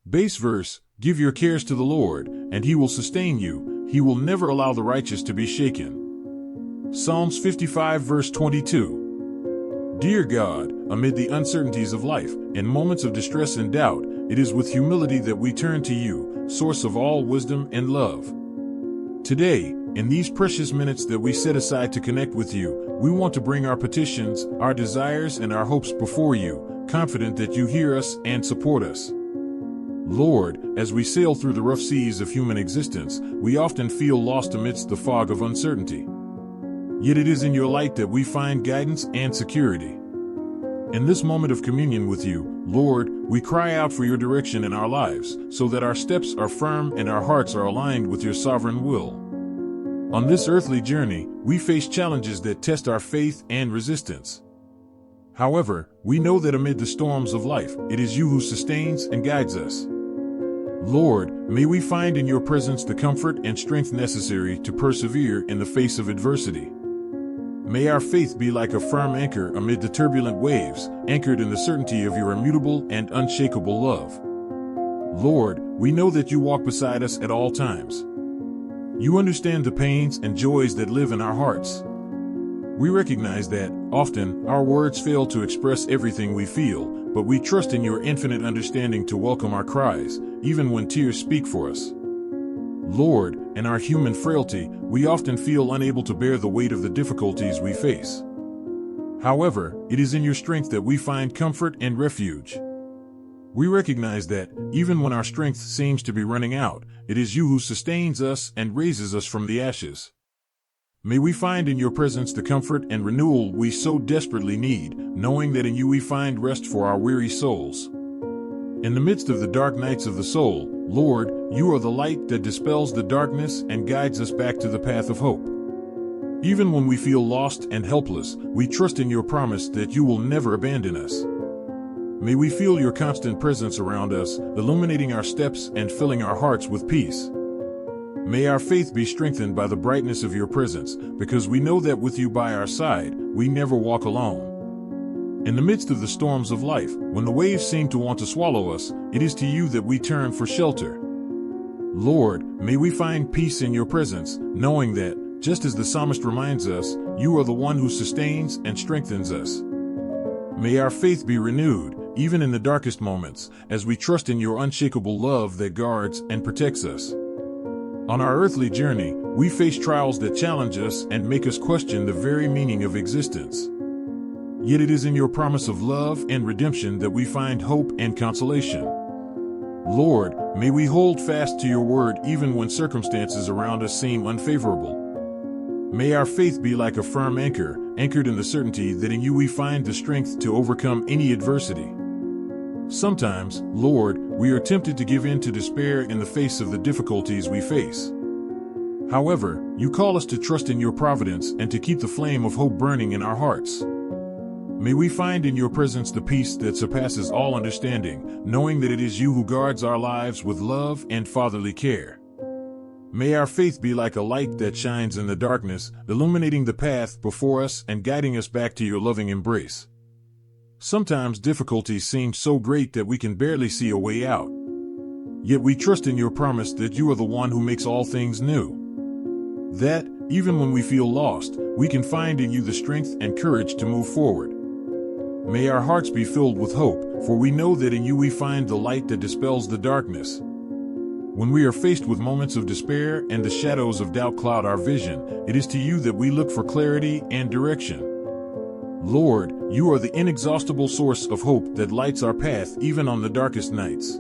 Base verse, give your cares to the Lord, and he will sustain you. He will never allow the righteous to be shaken. Psalms 55 verse 22. Dear God, amid the uncertainties of life, in moments of distress and doubt, it is with humility that we turn to you, source of all wisdom and love. Today, in these precious minutes that we set aside to connect with you, we want to bring our petitions, our desires, and our hopes before you, confident that you hear us and support us. Lord, as we sail through the rough seas of human existence, we often feel lost amidst the fog of uncertainty. Yet it is in your light that we find guidance and security. In this moment of communion with you, Lord, we cry out for your direction in our lives, so that our steps are firm and our hearts are aligned with your sovereign will. On this earthly journey, we face challenges that test our faith and resistance. However, we know that amid the storms of life, it is you who sustains and guides us. Lord, may we find in your presence the comfort and strength necessary to persevere in the face of adversity. May our faith be like a firm anchor amid the turbulent waves, anchored in the certainty of your immutable and unshakable love. Lord, we know that you walk beside us at all times. You understand the pains and joys that live in our hearts. We recognize that, often, our words fail to express everything we feel, but we trust in your infinite understanding to welcome our cries, even when tears speak for us. Lord, in our human frailty, we often feel unable to bear the weight of the difficulties we face. However, it is in your strength that we find comfort and refuge. We recognize that, even when our strength seems to be running out, it is you who sustains us and raises us from the ashes. May we find in your presence the comfort and renewal we so desperately need, knowing that in you we find rest for our weary souls. In the midst of the dark nights of the soul, Lord, you are the light that dispels the darkness and guides us back to the path of hope. Even when we feel lost and helpless, we trust in your promise that you will never abandon us. May we feel your constant presence around us, illuminating our steps and filling our hearts with peace. May our faith be strengthened by the brightness of your presence, because we know that with you by our side, we never walk alone. In the midst of the storms of life, when the waves seem to want to swallow us, it is to you that we turn for shelter. Lord, may we find peace in your presence, knowing that, just as the psalmist reminds us, you are the one who sustains and strengthens us. May our faith be renewed, even in the darkest moments, as we trust in your unshakable love that guards and protects us. On our earthly journey, we face trials that challenge us and make us question the very meaning of existence. Yet it is in your promise of love and redemption that we find hope and consolation. Lord, may we hold fast to your word even when circumstances around us seem unfavorable. May our faith be like a firm anchor, anchored in the certainty that in you we find the strength to overcome any adversity. Sometimes, Lord, we are tempted to give in to despair in the face of the difficulties we face. However, you call us to trust in your providence and to keep the flame of hope burning in our hearts. May we find in your presence the peace that surpasses all understanding, knowing that it is you who guards our lives with love and fatherly care. May our faith be like a light that shines in the darkness, illuminating the path before us and guiding us back to your loving embrace. Sometimes difficulties seem so great that we can barely see a way out. Yet we trust in your promise that you are the one who makes all things new. That, even when we feel lost, we can find in you the strength and courage to move forward. May our hearts be filled with hope, for we know that in you we find the light that dispels the darkness. When we are faced with moments of despair and the shadows of doubt cloud our vision, it is to you that we look for clarity and direction. Lord, you are the inexhaustible source of hope that lights our path even on the darkest nights.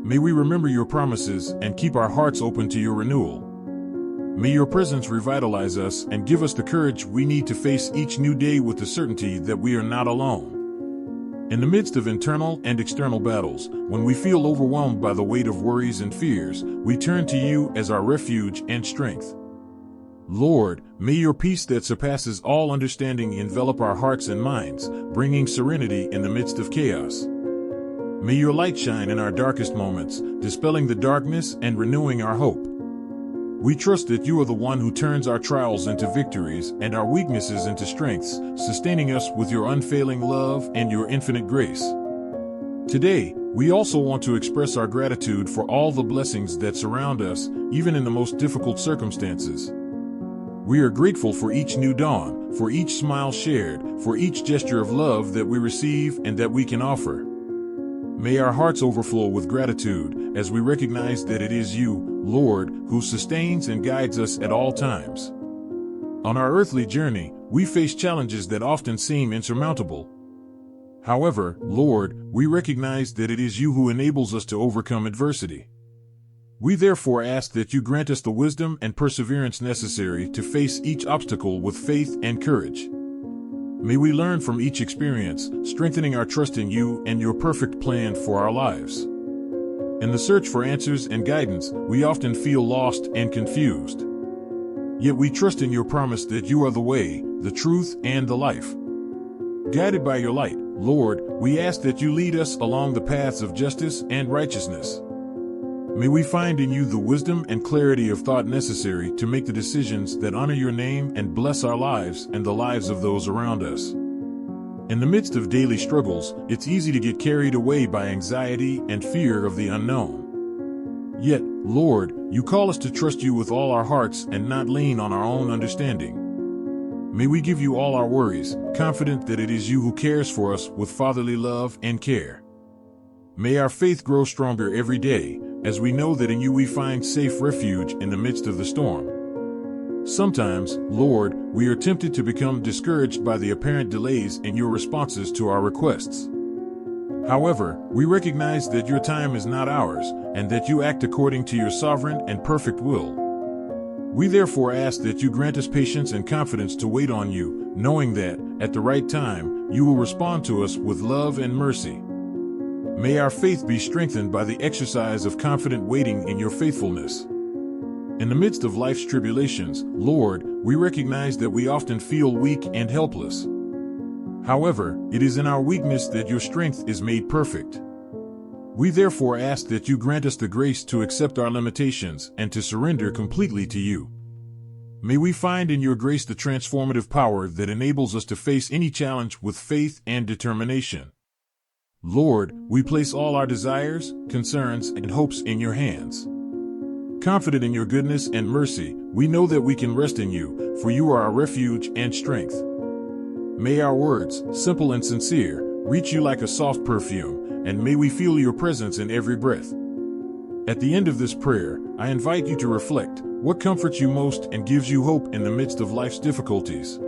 May we remember your promises and keep our hearts open to your renewal. May your presence revitalize us and give us the courage we need to face each new day with the certainty that we are not alone. In the midst of internal and external battles, when we feel overwhelmed by the weight of worries and fears, we turn to you as our refuge and strength. Lord, may your peace that surpasses all understanding envelop our hearts and minds, bringing serenity in the midst of chaos. May your light shine in our darkest moments, dispelling the darkness and renewing our hope. We trust that you are the one who turns our trials into victories and our weaknesses into strengths, sustaining us with your unfailing love and your infinite grace. Today, We also want to express our gratitude for all the blessings that surround us, even in the most difficult circumstances. We are grateful for each new dawn, for each smile shared, for each gesture of love that we receive and that we can offer. May our hearts overflow with gratitude as we recognize that it is you, Lord, who sustains and guides us at all times. On our earthly journey, we face challenges that often seem insurmountable. However, Lord, we recognize that it is you who enables us to overcome adversity. We therefore ask that you grant us the wisdom and perseverance necessary to face each obstacle with faith and courage. May we learn from each experience, strengthening our trust in you and your perfect plan for our lives. In the search for answers and guidance, we often feel lost and confused. Yet we trust in your promise that you are the way, the truth, and the life. Guided by your light, Lord, we ask that you lead us along the paths of justice and righteousness. May we find in you the wisdom and clarity of thought necessary to make the decisions that honor your name and bless our lives and the lives of those around us. In the midst of daily struggles, it's easy to get carried away by anxiety and fear of the unknown. Yet, Lord, you call us to trust you with all our hearts and not lean on our own understanding. May we give you all our worries, confident that it is you who cares for us with fatherly love and care. May our faith grow stronger every day, as we know that in you we find safe refuge in the midst of the storm. Sometimes, Lord, we are tempted to become discouraged by the apparent delays in your responses to our requests. However, we recognize that your time is not ours, and that you act according to your sovereign and perfect will. We therefore ask that you grant us patience and confidence to wait on you, knowing that, at the right time, you will respond to us with love and mercy. May our faith be strengthened by the exercise of confident waiting in your faithfulness. In the midst of life's tribulations, Lord, we recognize that we often feel weak and helpless. However, it is in our weakness that your strength is made perfect. We therefore ask that you grant us the grace to accept our limitations and to surrender completely to you. May we find in your grace the transformative power that enables us to face any challenge with faith and determination. Lord, we place all our desires, concerns, and hopes in your hands. Confident in your goodness and mercy, we know that we can rest in you, for you are our refuge and strength. May our words, simple and sincere, reach you like a soft perfume, and may we feel your presence in every breath. At the end of this prayer, I invite you to reflect, what comforts you most and gives you hope in the midst of life's difficulties?